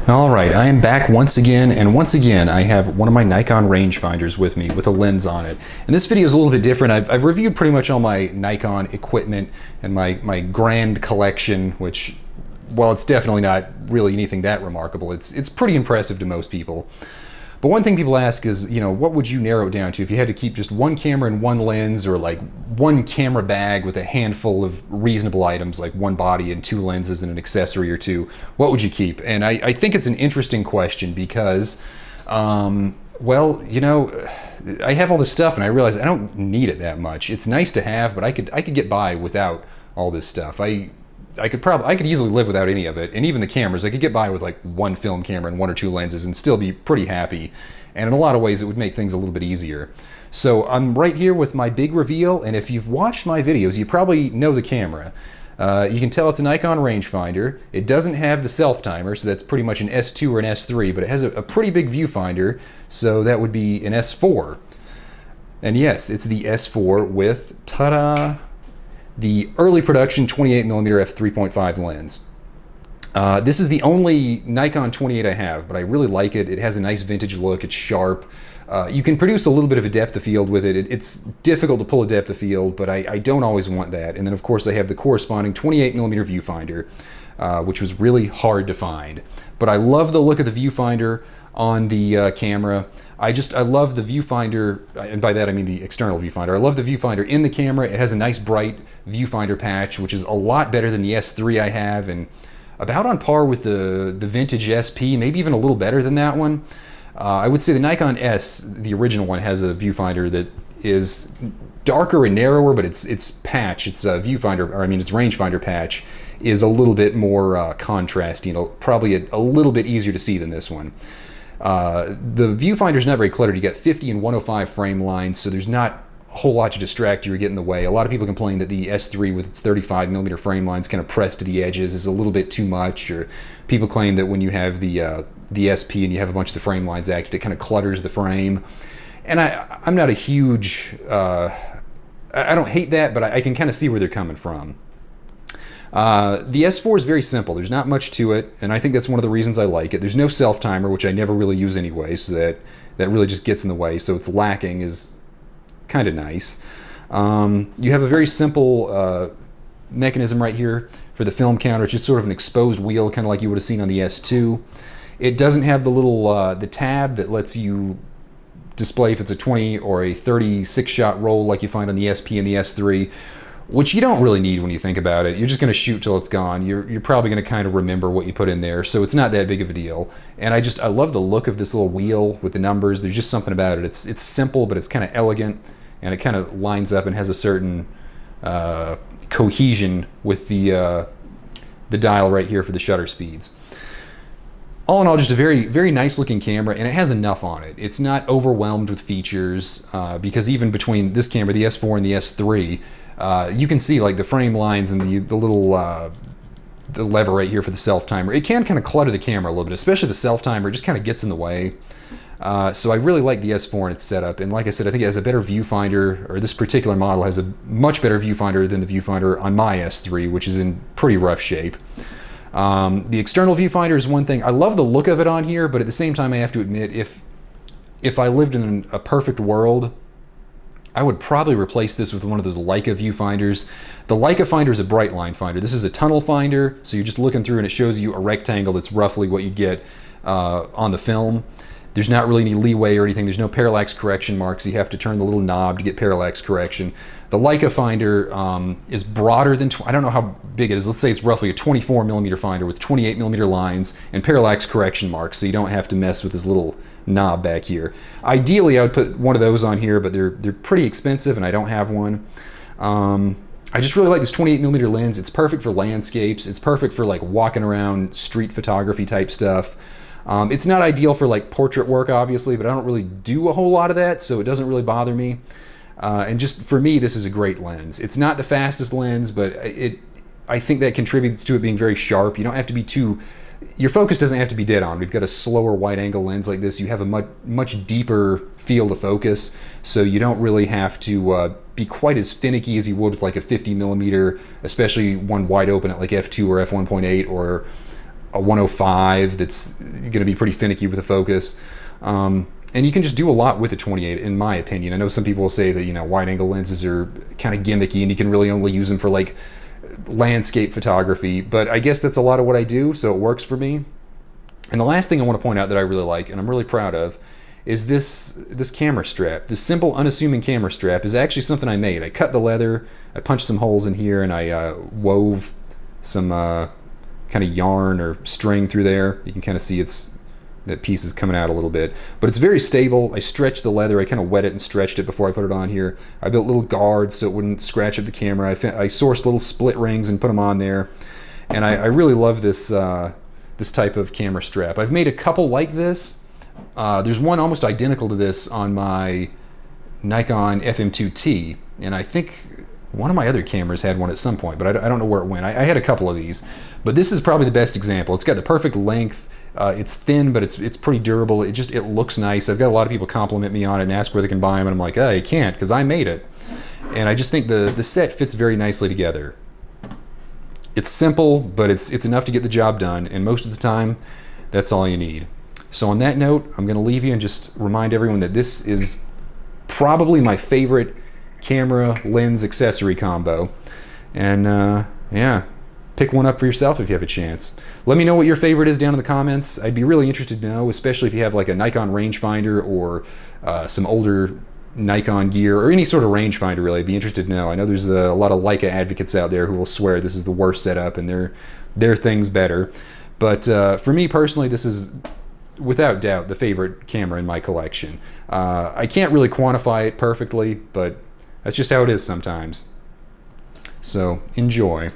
All right, I am back once again, and once again I have one of my Nikon rangefinders with me with a lens on it. And this video is a little bit different. I've reviewed pretty much all my Nikon equipment and my grand collection, which, while it's definitely not really anything that remarkable, it's pretty impressive to most people. But one thing people ask is, you know, what would you narrow it down to if you had to keep just one camera and one lens, or like one camera bag with a handful of reasonable items like one body and two lenses and an accessory or two? What would you keep? And I think it's an interesting question because, well, you know, I have all this stuff and I realize I don't need it that much. It's nice to have, but I could get by without all this stuff. I could easily live without any of it, and even the cameras. I could get by with like one film camera and one or two lenses and still be pretty happy. And in a lot of ways, it would make things a little bit easier. So I'm right here with my big reveal, and if you've watched my videos, you probably know the camera. You can tell it's a Nikon rangefinder. It doesn't have the self-timer, so that's pretty much an S2 or an S3, but it has a pretty big viewfinder, so that would be an S4. And yes, it's the S4 with, ta-da, the early production 28mm f3.5 lens. This is the only Nikon 28 I have, but I really like it. It has a nice vintage look. It's sharp. You can produce a little bit of a depth of field with it. It's difficult to pull a depth of field, but I don't always want that. And then of course I have the corresponding 28mm viewfinder, which was really hard to find. But I love the look of the viewfinder on the camera. I love the viewfinder, and by that I mean the external viewfinder. I love the viewfinder in the camera. It has a nice bright viewfinder patch, which is a lot better than the S3 I have, and about on par with the vintage SP, maybe even a little better than that one. I would say the Nikon S, the original one, has a viewfinder that is darker and narrower, but its patch, its viewfinder, or I mean its rangefinder patch, is a little bit more contrasty, probably a little bit easier to see than this one. The viewfinder's not very cluttered. You got 50 and 105 frame lines, so there's not a whole lot to distract you or get in the way. A lot of people complain that the S3 with its 35mm frame lines kind of pressed to the edges is a little bit too much, or people claim that when you have the SP and you have a bunch of the frame lines active, it kind of clutters the frame. And I'm not a huge, I don't hate that, but I can kind of see where they're coming from. The S4 is very simple. There's not much to it, and I think that's one of the reasons I like it. There's no self-timer, which I never really use anyway, so that really just gets in the way, so its lacking is kind of nice. You have a very simple mechanism right here for the film counter. It's just sort of an exposed wheel, kind of like you would have seen on the S2. It doesn't have the little the tab that lets you display if it's a 20 or a 36 shot roll like you find on the SP and the S3, which you don't really need when you think about it. You're just going to shoot till it's gone. You're probably going to kind of remember what you put in there, so it's not that big of a deal. And I love the look of this little wheel with the numbers. There's just something about it. It's simple, but it's kind of elegant, and it kind of lines up and has a certain cohesion with the dial right here for the shutter speeds. All in all, just a very, very nice looking camera, and it has enough on it. It's not overwhelmed with features, because even between this camera, the S4 and the S3, you can see like the frame lines and the little the lever right here for the self-timer. It can kind of clutter the camera a little bit, especially the self-timer. It just kind of gets in the way. So I really like the S4 and its setup, and like I said, I think it has a better viewfinder, or this particular model has a much better viewfinder than the viewfinder on my S3, which is in pretty rough shape. The external viewfinder is one thing. I love the look of it on here, but at the same time I have to admit, if I lived in a perfect world, I would probably replace this with one of those Leica viewfinders. The Leica finder is a bright line finder. This is a tunnel finder, so you're just looking through and it shows you a rectangle that's roughly what you'd get on the film. There's not really any leeway or anything. There's no parallax correction marks. You have to turn the little knob to get parallax correction. The Leica finder is broader than, I don't know how big it is. Let's say it's roughly a 24mm finder with 28mm lines and parallax correction marks, so you don't have to mess with this little knob back here. Ideally, I would put one of those on here, but they're pretty expensive and I don't have one. I just really like this 28mm lens. It's perfect for landscapes. It's perfect for like walking around street photography type stuff. It's not ideal for like portrait work, obviously, but I don't really do a whole lot of that, so it doesn't really bother me. And just for me, this is a great lens. It's not the fastest lens, but I think that contributes to it being very sharp. You don't have to be your focus doesn't have to be dead on. We've got a slower wide angle lens like this. You have a much deeper field of focus, so you don't really have to be quite as finicky as you would with like a 50mm, especially one wide open at like f2 or f1.8, or a 105 that's going to be pretty finicky with the focus. And you can just do a lot with the 28, in my opinion. I know some people will say that, you know, wide-angle lenses are kind of gimmicky and you can really only use them for like landscape photography, but I guess that's a lot of what I do, so it works for me. And the last thing I want to point out that I really like, and I'm really proud of, is this camera strap. This simple, unassuming camera strap is actually something I made. I cut the leather, I punched some holes in here, and I wove some kind of yarn or string through there. You can kind of see that piece is coming out a little bit, but it's very stable. I stretched the leather. I kind of wet it and stretched it before I put it on here. I built little guards so it wouldn't scratch up the camera. I sourced little split rings and put them on there, and I really love this this type of camera strap. I've made a couple like this. There's one almost identical to this on my Nikon FM2T, and I think one of my other cameras had one at some point, but I don't know where it went. I had a couple of these, but this is probably the best example. It's got the perfect length. It's thin, but it's pretty durable. It looks nice. I've got a lot of people compliment me on it and ask where they can buy them, and I'm like, oh, you can't, because I made it. And I just think the set fits very nicely together. It's simple, but it's enough to get the job done, and most of the time, that's all you need. So on that note, I'm going to leave you and just remind everyone that this is probably my favorite camera lens accessory combo. And yeah, pick one up for yourself if you have a chance. Let me know what your favorite is down in the comments. I'd be really interested to know, especially if you have like a Nikon rangefinder or some older Nikon gear or any sort of rangefinder. Really, I'd be interested to know. I know there's a lot of Leica advocates out there who will swear this is the worst setup and their thing's better. But for me personally, this is without doubt the favorite camera in my collection. I can't really quantify it perfectly, but that's just how it is sometimes. So enjoy.